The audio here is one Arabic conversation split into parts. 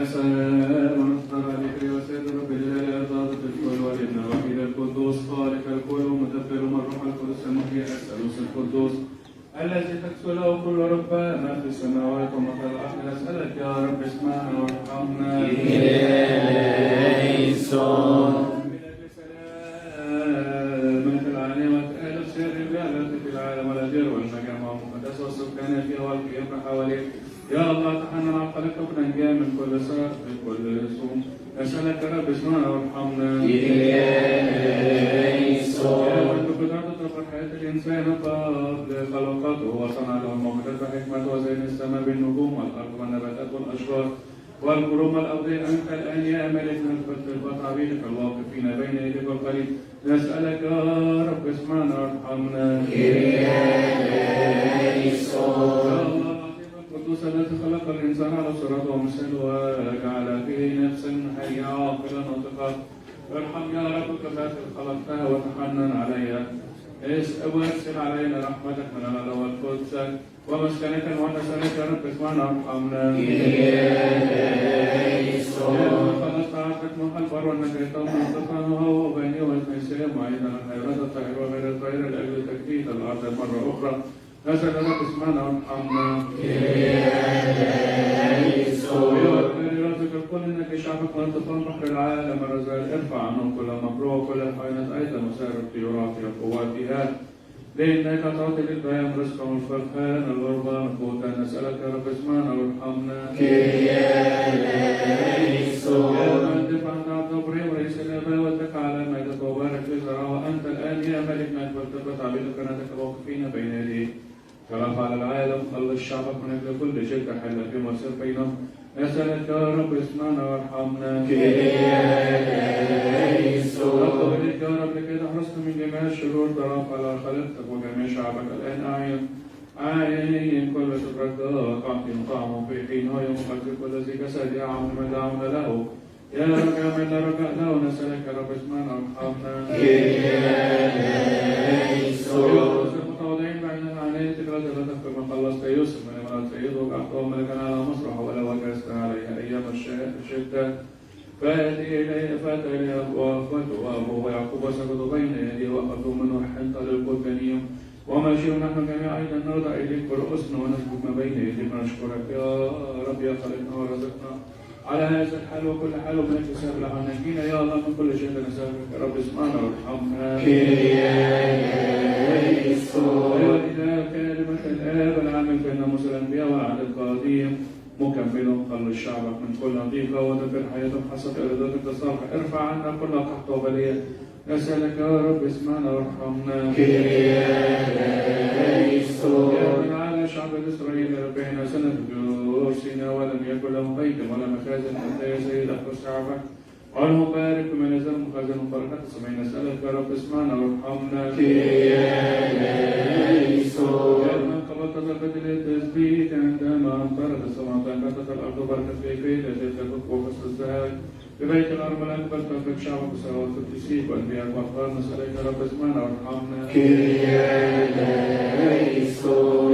نسأل ونصدر عليك وسيد رب الجلال أرضاد الكل والابن الوحيد القدوس خالق الكل ومدبر من الروح القدس المحيي الثالوث القدوس الذي تكسو له كل ربنا في السماوات وما في الأرض نسألك يا رب اسمعنا وارحمنا. من في العالم وتأهل السر التي في العالم والأجر والمجامع المقدسة والسكان فيها والقيام حواليك. يا الله تحنن على خلقك ونجاه من كل سر من كل سوء. نسألك يا رب اسمعنا وارحمنا. يا من بقدرتك تطلق حياة الإنسان قبل خلقته وصنع له الموجودات بحكمته وزين السماء بالنجوم والأرض والنباتات والأشجار والكروم والأودية أنت الآن يا ملك نثبت البطع عبيدك الواقفين بين يديك القريب. نسألك يا رب اسمعنا وارحمنا. القدوس الذي خلق الإنسان على صورته ومثاله وجعل فيه نفسا حية عاقلا ناطقة. ارحم يا رب كفاك خلقتها وتحنن عليها. وارسل علينا رحمتك من العلا والقدس ومسكنك ونسألك يا رب اسمعنا وارحمنا. خلصت عبدك من البر والنجاة ومنطقها وبيني والميسير وعيدا الخيرات الطاهر وغير الطاهر لأجل تجديد الأرض مرة أخرى. نسأل رب اسمعنا وارحمنا. ربك الكل انك شعبك وانتقام بحر العالم الرزال ارفع عنهم كل مكروه وكل الحيوانات ايضا وسائر الطيورات في قواتها لانك تعطي للبهائم رزقهم الفرخان الغربان قوتا. نسالك يا رب اسمعنا وارحمنا. يا من دفع عن عبد ابراهيم رئيس الاباء واتك على مائدته وبارك لزرعه وانت الان يا ملك ملك والتفت عبيدك كنتك واقفين بين يديك. فرفع على العالم خلص شعبك من اجل كل شركه حل فيهم وسر بينهم. نسألك يا رب اسمعنا وارحمنا. أطلب إليك يا رب لكي تحرصنا من جميع الشرور ترفع على خلقتك وجميع شعبك الآن أعين كل شكرك تعطيهم طعمهم في حينها يوم قدرك والذي جسد يعم من دعونا له. يا رب يا من لا رجاء له نسألك يا رب اسمعنا وارحمنا. المتواضعين بعين العناية لا تذكر من خلصت يوسف من امرأة سيده وأعطاه ملكا على مصرح ولا وجست عليها أيام الشدة. فأتى إليه وأخوته وأبوه ويعقوب وسجدوا بين يديه وأخذوا منه الحنطة للقربانية. وماشيوا نحن جميعا أيضا نرضى إليك برؤوسنا ونسجد ما بين يديك ونشكرك يا رب يا خالقنا ورزقنا على هذا الحال وكل حال ومن حساب لها نجينا يا الله من كل شيء نسألك يا رب اسمعنا وارحمنا. وإذا كلمة الآب العامل بين موسى الأنبياء والعهد القديم مكمل خلص شعبك من كل ضيقة ودبر حياتهم حسب إرادتك الصالحة. ارفع عنا كل قحط وبلية. نسألك يا رب اسمعنا وارحمنا. يا من على شعب إسرائيل 40 سنة جلوسنا ولم يكن لهم بيت ولا مخازن حتى يا سيد أخبر شعبك. قالوا بارك ومن يزال مخازن بركة السماء. نسألك يا رب اسمعنا وارحمنا. يا من قبلت ضربة التثبيت عندما أمطرت السماء وانبتت الأرض بركة في بيت تلك وفصل الذهب ببيت الأرض الأكبر تبارك شعبك وسلوات القديسين وأنبياء وأطهار. نسألك يا رب اسمعنا وارحمنا.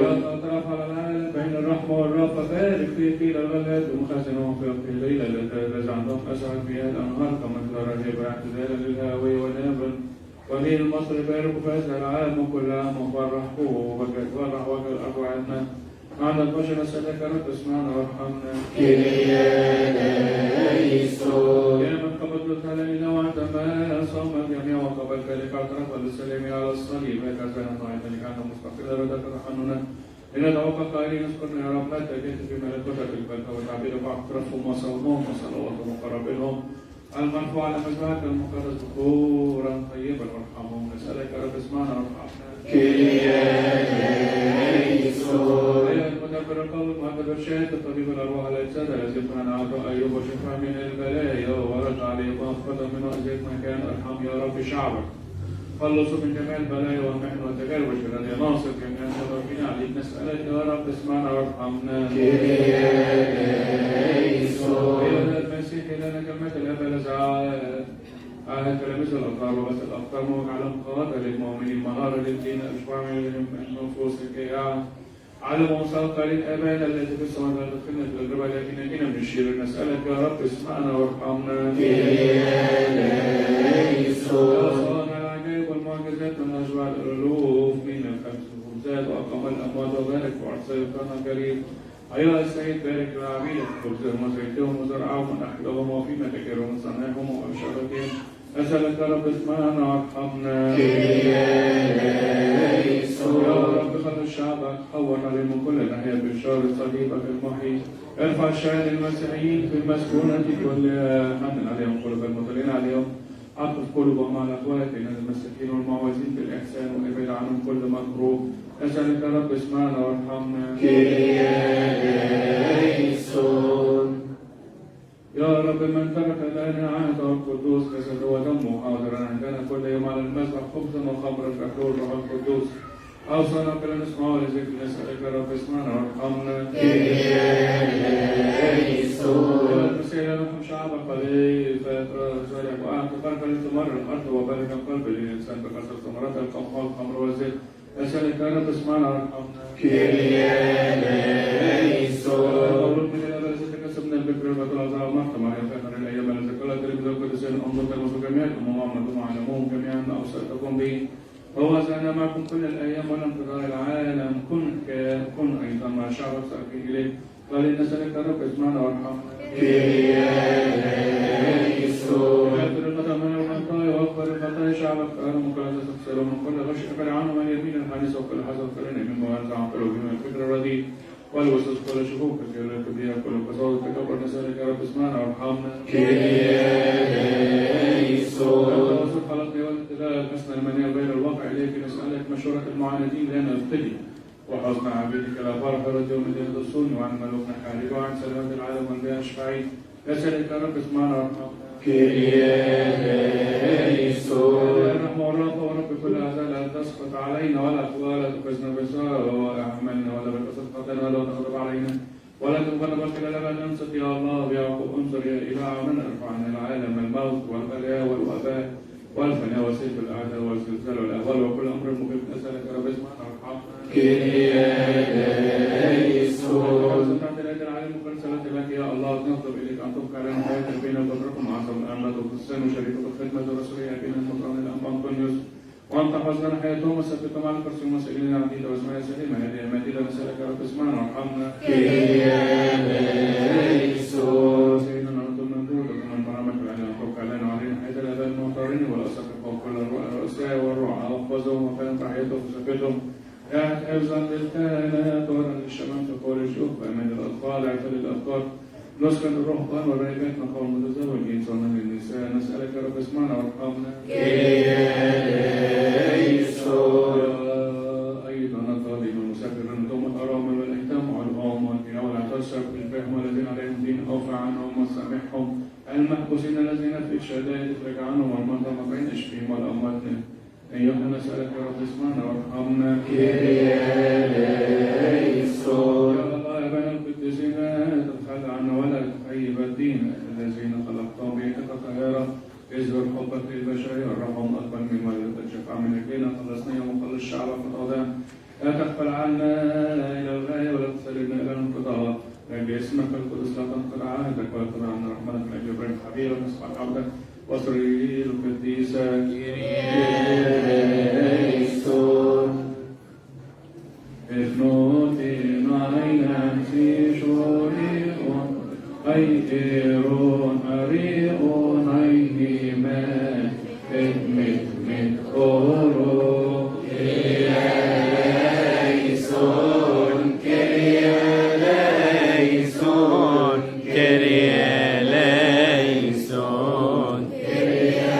يا أطراف على العالم بين الرحمة والرأفة بارك في قيل الغلات ومخازنهم في وقت الليلة التي عندهم أسعد فيها الأنهار كمقدار الهبة اعتدالا للهاوي والنابل ونيل مصر بارك فازها العالم كل عام وفرحوه وفرح وجه الأرض عنا. معنى البشر نسألك يا رب اسمعنا وارحمنا. يا من قبضت علينا وعندما صام الجميع وقبلت لك اعترف بالسلام على الصليب هكذا نحن عندك أنت مستقل ردك تحننا. لندعوك قائلين اذكرنا يا رب لا تجد في ملكوتك البركة والتعبير واعترافهم وصومهم وصلواتهم وقرابلهم المرفوع على مذبحك المقدس بخورا طيبا وارحمهم. نسألك يا رب اسمعنا وارحمنا. يا المدبر القوي المهدد الشاهد الطبيب الأرواح الأجساد الذي يقنع عبد أيوب وشفى من البلايا ورد عليه وأخذ من أزيد مكان. ارحم يا رب شعبك خلصوا من جميع البلايا والمحن والتجارب والشراد يا ناصر جميع المتوكلين عليك. نسألك يا رب اسمعنا وارحمنا. يا المسيح لنا كلمة الأب الأزعاء عهد تلاميذ الأبطال وبث الأبطال واجعلهم قادة للمؤمنين منارة للدين أشبع من النفوس الجائعة على موسى قال آبانا التي في السماء لا تدخلنا في التجربة لكن نجينا من الشرير نسألك يا رب اسمعنا وارحمنا. يا صانع العجائب والمعجزات من أشبع الألوف من الخمس الخبزات وأقام الأموات وبارك وأرسلتنا كريم. أيها السيد بارك لعبيدك خبزهم وزيتهم وزرعهم ونحلهم وفيما تكرهم صنعهم وأبشارتهم. أسألك يا رب اسمعنا وارحمنا. يا رب خلص شعبك حول عليهم من كل ناحية بشارة صليبك المحيي. ارفع الشهادة المسيحيين في المسكونة كلها. حنن عليهم قلوب المطلين عليهم. عطف قلوبهم على اخواتنا المساكين والمعوزين بالاحسان وابعد عنهم كل مكروه. اسالك يا رب اسمعنا وارحمنا. يا رب من ترك لنا عهده القدوس جسده ودمه حاضرا عندنا كل يوم على المذبح خبزا وخمرا كحلول الروح القدوس. اوصانا كلا نسمع ولذكر نسالك يا رب اسمعنا وارحمنا. المسيح لكم شعبك خليفة رسولك وأعتقد فلتمر الأرض وبارك القلب للإنسان بكثرة ثمرات القمح والخمر والزيت. أسألك يا رب اسمعنا وارحمنا. مولود من الأبد كسبنا البكر والبتول العذراء ومحكمة هي خير الأيام التي قالت تلميذ القديسين انظر تلمسوا جميعا الأمم وعملتم وعلموهم جميعا أوصيتكم به. ووزعنا معكم كل الأيام ولم تدع العالم كن أيضا مع شعبك سأكين إليك. قال نسألك يا رب اسمعنا وارحمنا. واغفر الخطايا والخطايا واغفر الخطايا شعبك كأنهم كلا تستغفرهم من كل غش اقبل عنهم اليمين الحديث وكل حسد فلن مما ينزع عن قلوبهم الفكر الرديء والوسوس كل شكوك كثير الكبرياء كل قساوة تكبر. نسألك يا رب اسمعنا وارحمنا. التواصل خلقني والاتفاق حسن المنية بين الواقع إليك. نسألك مشورة المعاندين لنا ابتدي وحزن عبيدك لا فرح رجل من يد الصون وعن ملوكنا حارب وعن سلامة العالم والبيع اشفعين. نسألك يا رب اسمعنا وارحمنا. الرحمة والرأفة ورب كل أعزاء لا تسقط علينا ولا تخزنا بسارة ولا أعمالنا ولا بالقصد خطانا ولا تغضب علينا ولا تنقلب إلى الأبد. انصت يا الله بيعقوب انصر يا إله عنا ارفع عنا العالم الموت والبلاء والوباء والفناء وسيف الأعداء والزلزال والأهوال وكل أمر مخيف. نسألك يا رب اسمعنا وارحمنا. العالم وكرسلت لك يا الله نطلب إليك أن تبقى لنا حياة بين وتتركم عصر الأمة والفستان وشريك الخدمة الرسولية بين المطران الأنبان كنيوس وأن تحفظ لنا حياتهم وثبتهم على الكرسي ومسائلين العديدة واسماء سليمة هذه مديدة. نسألك يا رب اسمعنا وارحمنا. سيدنا نرجو من جودك ومن كرامك لنا أن تبقى لنا علينا حياة الآباء المعترين والأساقفة وكل الرؤساء والرعاة واحفظهم وخير حياتهم وثبتهم. حفظا للكائنات ورا للشمال فقول الشوك وأمان الأطفال اعتل الأفكار نسكن الرهبان والراهبات نقوم متزوجين صنع للنساء. نسألك يا رب اسمعنا وارحمنا. أيضا الطالب والمسافر ثم الأرامل والأيتام والأم والكنى والعطشة بالفهم والذين عليهم دين أوفى عنهم وسامحهم. المحبوسين الذين في الشدائد افرج عنهم والمرضى مقعين اشفيهم والأموات أيها نسألك يا رب اسمعنا وارحمنا. يا الله يا بني القديسين لا تبخل عنا ولا تخيب الدين الذين خلقتهم بيدك طاهرة. اظهر حبك للبشرية الرحم أكبر من ولد الشفاعة من أجلنا خلصنا يوم خلص شعبك متواضعا. لا تغفل عنا إلى الغاية ولا تسلمنا إلى الانقضاء. لأجل اسمك القدس لا تنقطع عهدك ولا تضع عنا رحمتك. لأجل إبراهيم حبيبك نصبح عبدك وإسرائيل القديسة افنوتين عينا في شوريون أيئرون أريئون أيهما ادمت من أورو كرياليسون كرياليسون كرياليسون كرياليسون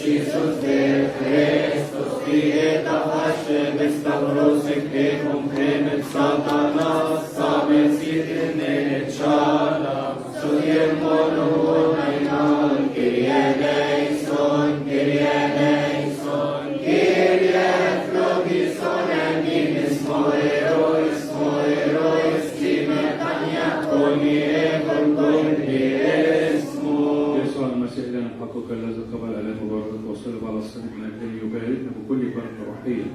Jesus de Christus, dieta fasce bestavros ecum premet Satanas, samen sit in nechala, sudiem mono nainal, Kyrie eleison, Kyrie eleison, Kyrie flogison, eminis moerois, timetania, coni ecum esmo. يسوع المسيح لنا الحقيقة الذي قبل آلام وبركة وصلب على الصليب من أجله يباركنا بكل بركة روحية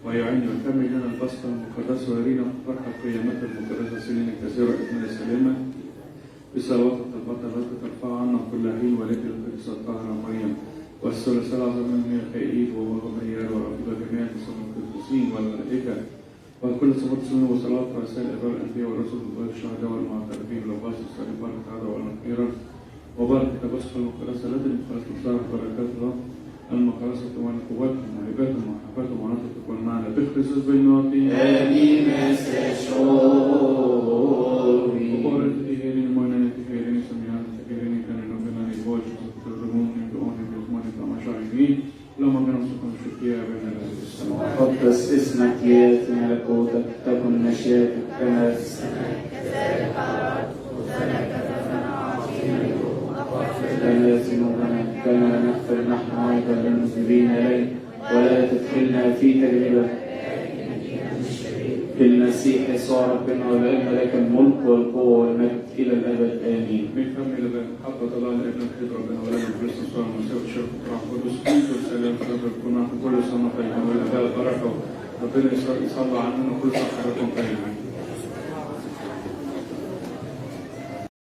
ويعين ويكمل لنا البسطة المقدسة ويرينا فرحة قيامته المقدسة سنين كثيرة إثناء سلامة بصلوات الطلبات التي ترفع عنا كل حين ولكن القديسة الطاهرة مريم والثلاثاء الأعظم من ميخائيل وغبريال ورافضة جميع القديسين والملائكة وكل صفات السنة وصلاة رسائل الآباء الأنبياء والرسل والشهداء والمعترفين بالباس والصليب بركة العدوى والمغفرة وبارك تبسط المقدسة التي مقدسة مصدر بركات الله المقدسة ونقوتهم وهباتهم ومحبتهم ونطق تكون معنا بخصوص بالنعطي آمين مسشوري وبارك تهيرين موينة تهيرين سميعان تهيرين كان ربنا نبوش وترجمون يدعون بيزمان كما شاهدين لما كانوا سكون شكيا بين السماء قدس اسمك ياتي ملكوتك تكن مشيئتك كما في السماء كذلك على الأرض خبزنا كفافنا أعطينا اليوم لا ذنوبنا كما نغفر نحن أيضا للمذنبين إليك ولا تدخلنا في تجربة بالمسيح يسوع ربنا والابن لك الملك والقوة والمجد إلى الأبد آمين. من فم إلى بين حقة الله الابن الحبيب ربنا ولنا كريستوس يسوع المسيح والشرف والروح القدس والسلام سبب كنا في كل سنة طيبة والأباء بركة ربنا يصلى عننا كل سنة طيبة.